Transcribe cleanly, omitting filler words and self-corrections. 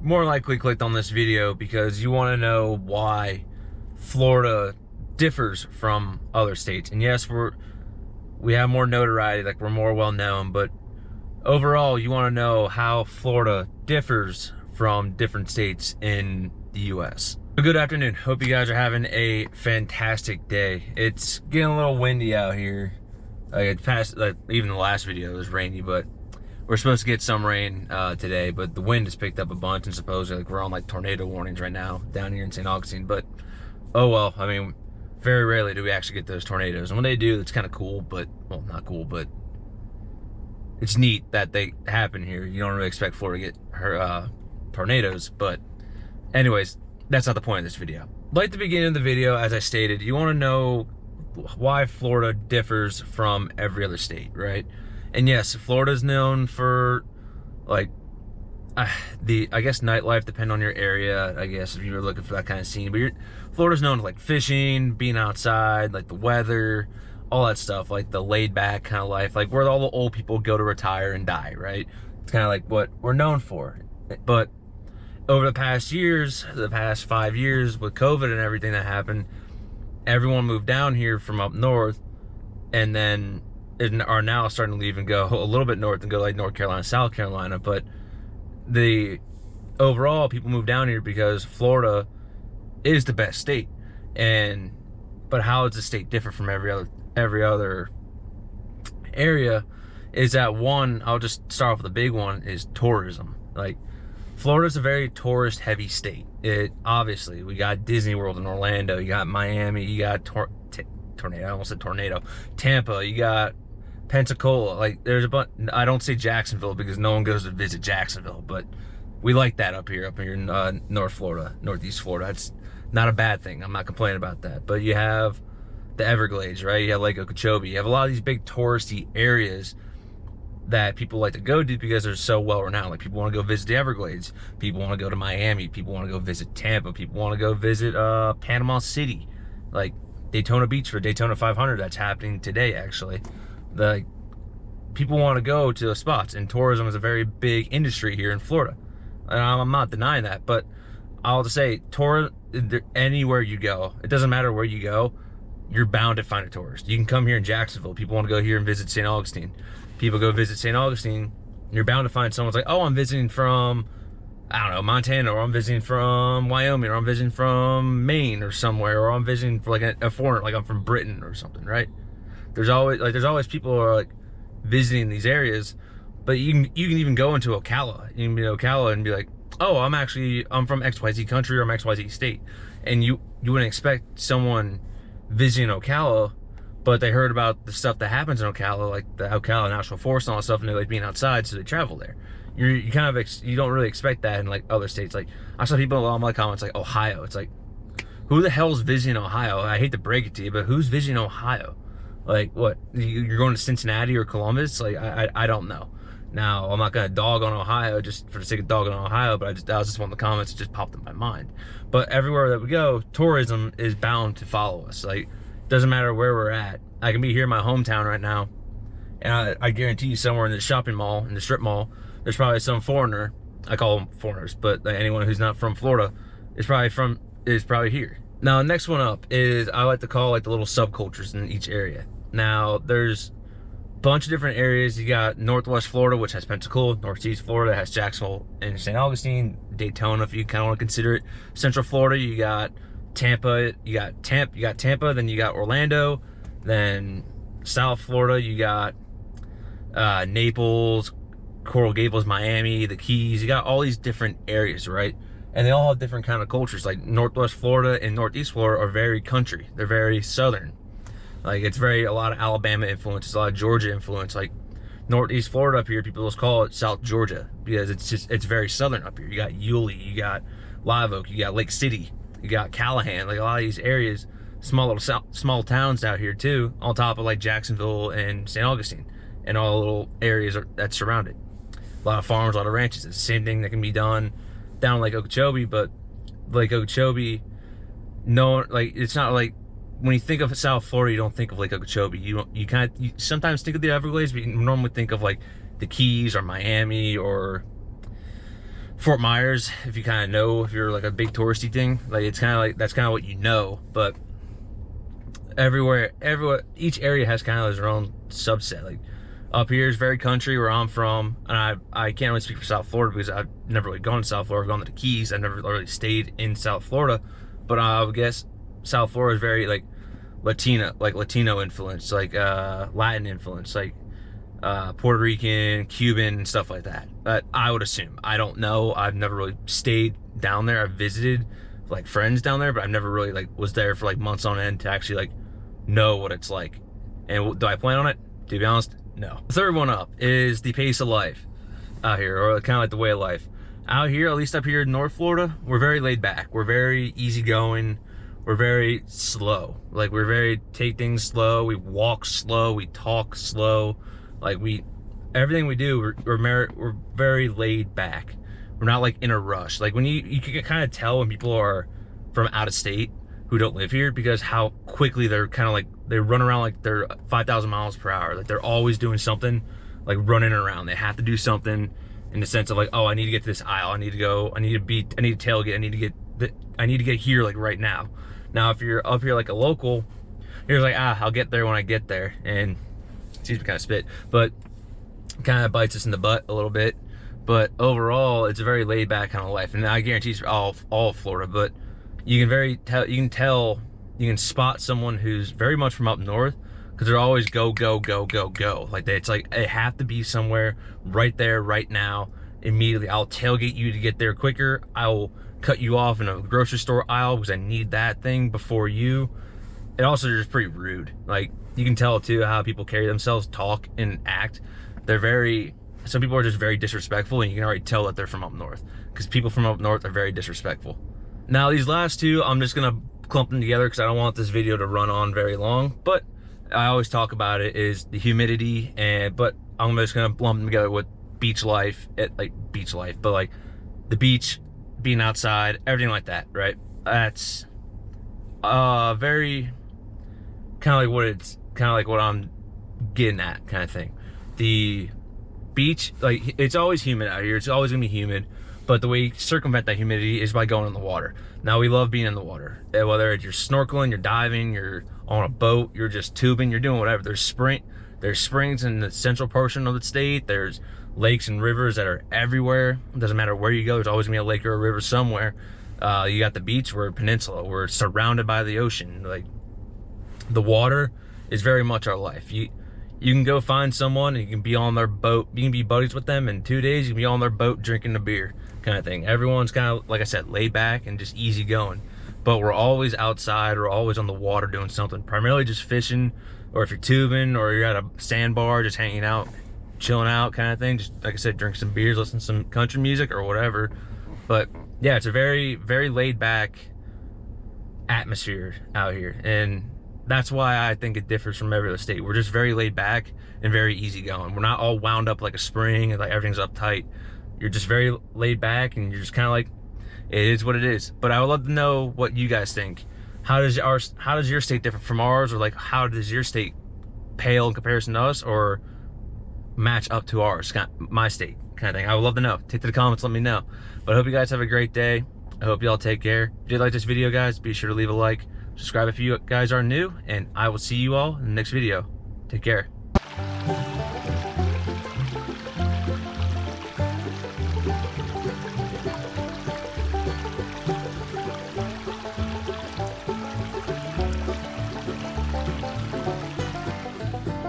more likely clicked on this video because you want to know why Florida differs from other states. And yes, we have more notoriety, like we're more well known, but overall you want to know how Florida differs from different states in the US. Good afternoon. Hope you guys are having a fantastic day. It's getting a little windy out here. Even the last video was rainy, but we're supposed to get some rain today, but the wind has picked up a bunch, and supposedly we're on like tornado warnings right now down here in St. Augustine. But oh well, I mean, very rarely do we actually get those tornadoes, and when they do, it's kind of cool, but well, not cool, but it's neat that they happen here. You don't really expect Florida to get tornadoes, but anyways, that's not the point of this video. Like the beginning of the video, as I stated, you want to know why Florida differs from every other state, right? And yes, Florida's known for like I guess nightlife, depending on your area, I guess, if you were looking for that kind of scene. But Florida's known for like fishing, being outside, like the weather, all that stuff, like the laid back kind of life, like where all the old people go to retire and die, right? It's kind of like what we're known for. But over the past years, the past 5 years with COVID and everything that happened, everyone moved down here from up north, and then are now starting to leave and go a little bit north and go like North Carolina, South Carolina. But overall people move down here because Florida is the best state. But how is the state different from every other area is that, one, I'll just start off with the big one, is tourism. Like, Florida's a very tourist heavy state. Obviously, we got Disney World in Orlando, you got Miami, you got tornado, I almost said tornado, Tampa, you got Pensacola. Like, there's a bunch. I don't say Jacksonville because no one goes to visit Jacksonville, but we like that up here in North Florida, Northeast Florida. That's not a bad thing. I'm not complaining about that. But you have the Everglades, right? You have Lake Okeechobee. You have a lot of these big touristy areas that people like to go to because they're so well renowned. Like, people want to go visit the Everglades. People want to go to Miami. People want to go visit Tampa. People want to go visit Panama City, like Daytona Beach for Daytona 500. That's happening today, actually. People want to go to those spots, and tourism is a very big industry here in Florida. And I'm not denying that, but I'll just say, anywhere you go, it doesn't matter where you go, you're bound to find a tourist. You can come here in Jacksonville. People want to go here and visit St. Augustine. People go visit St. Augustine. You're bound to find someone's like, oh, I'm visiting from, I don't know, Montana, or I'm visiting from Wyoming, or I'm visiting from Maine or somewhere, or I'm visiting for like a foreigner, like I'm from Britain or something, right? There's always people who are like visiting these areas. But you can even go into Ocala. You can be in Ocala and be like, oh, I'm from XYZ country, or I'm XYZ state. And you wouldn't expect someone visiting Ocala, but they heard about the stuff that happens in Ocala, like the Ocala National Forest and all that stuff, and they like being outside, so they travel there. You don't really expect that in like other states. Like, I saw people on my comments like Ohio. It's like, who the hell's visiting Ohio? I hate to break it to you, but who's visiting Ohio? Like, what? You're going to Cincinnati or Columbus? Like, I don't know. Now, I'm not gonna dog on Ohio just for the sake of dogging on Ohio, but that was just one of the comments that just popped in my mind. But everywhere that we go, tourism is bound to follow us. Like, doesn't matter where we're at. I can be here in my hometown right now, and I guarantee you somewhere in the shopping mall, in the strip mall, there's probably some foreigner. I call them foreigners, but like anyone who's not from Florida is probably here. Now, the next one up is, I like to call like the little subcultures in each area. Now, there's bunch of different areas. You got Northwest Florida, which has Pensacola. Northeast Florida has Jacksonville and St. Augustine. Daytona, if you kind of want to consider it. Central Florida, you got Tampa. You got Tampa. Then you got Orlando. Then South Florida, you got Naples, Coral Gables, Miami, the Keys. You got all these different areas, right? And they all have different kind of cultures. Like, Northwest Florida and Northeast Florida are very country. They're very southern. Like, it's a lot of Alabama influence, a lot of Georgia influence. Like, Northeast Florida up here, people just call it South Georgia because it's very southern up here. You got Yulee, you got Live Oak, you got Lake City, you got Callahan. Like, a lot of these areas, small towns out here too, on top of like Jacksonville and St. Augustine and all the little areas that surround it. A lot of farms, a lot of ranches. It's the same thing that can be done down in Lake Okeechobee, but Lake Okeechobee, it's not like, when you think of South Florida, you don't think of Lake Okeechobee. You sometimes think of the Everglades, but you normally think of like the Keys or Miami or Fort Myers, if you kind of know, if you're like a big touristy thing, like it's kind of like, that's kind of what you know. But everywhere, each area has kind of their own subset. Like up here is very country where I'm from, and I can't really speak for South Florida because I've never really gone to South Florida. I've gone to the Keys. I've never really stayed in South Florida, but I would guess South Florida is very like Latino influence, like Latin influence, like Puerto Rican, Cuban, and stuff like that. But I would assume. I don't know. I've never really stayed down there. I've visited like friends down there, but I've never really like was there for like months on end to actually like know what it's like. And do I plan on it? To be honest, no. The third one up is the pace of life out here, or kind of like the way of life. Out here, at least up here in North Florida, we're very laid back. We're very easygoing. We're very slow. Like we're very take things slow. We walk slow. We talk slow. Like everything we do, we're very laid back. We're not like in a rush. Like when you can kind of tell when people are from out of state who don't live here, because how quickly they're kind of like, they run around like they're 5,000 miles per hour. Like they're always doing something, like running around. They have to do something in the sense of like, oh, I need to get to this aisle. I need to go, I need to tailgate. I need to get here like right now. Now, if you're up here like a local, you're like, I'll get there when I get there. And excuse me, kind of spit, but kind of bites us in the butt a little bit. But overall, it's a very laid back kind of life. And I guarantee it's all of Florida, but you can spot someone who's very much from up north, because they're always go, go, go, go, go. Like it's like, they have to be somewhere right there, right now, immediately. I'll tailgate you to get there quicker. I will cut you off in a grocery store aisle because I need that thing before you. It also is pretty rude. Like you can tell too how people carry themselves, talk, and act. Some people are just very disrespectful, and you can already tell that they're from up north, because people from up north are very disrespectful. Now these last two, I'm just gonna clump them together because I don't want this video to run on very long, but I always talk about it, is the humidity, but I'm just gonna lump them together with beach life, but like the beach, being outside, everything like that, right? That's very kind of like what I'm getting at, kind of thing. The beach, like it's always humid out here. It's always gonna be humid. But the way you circumvent that humidity is by going in the water. Now, we love being in the water. Whether you're snorkeling, you're diving, you're on a boat, you're just tubing, you're doing whatever. There's springs in the central portion of the state. There's lakes and rivers that are everywhere. It doesn't matter where you go. There's always gonna be a lake or a river somewhere. You got the beach. We're a peninsula. We're surrounded by the ocean. Like the water is very much our life. You can go find someone and you can be on their boat. You can be buddies with them in 2 days. You can be on their boat drinking a beer, kind of thing. Everyone's kind of, like I said, laid back and just easy going. But we're always outside. We're always on the water doing something. Primarily just fishing, or if you're tubing, or you're at a sandbar just hanging out, chilling out, kind of thing. Just like I said, drink some beers, listen to some country music or whatever. But yeah, it's a very, very laid back atmosphere out here, and that's why I think it differs from every other state. We're just very laid back and very easygoing. We're not all wound up like a spring and like everything's uptight. You're just very laid back, and you're just kind of like, it is what it is. But I would love to know what you guys think. How does your state differ from ours, or like how does your state pale in comparison to us, or match up to ours, my state, kind of thing? I would love to know. Take to the comments, let me know. But I hope you guys have a great day. I hope y'all take care. If you like this video, guys, be sure to leave a like. Subscribe if you guys are new, and I will see you all in the next video. Take care.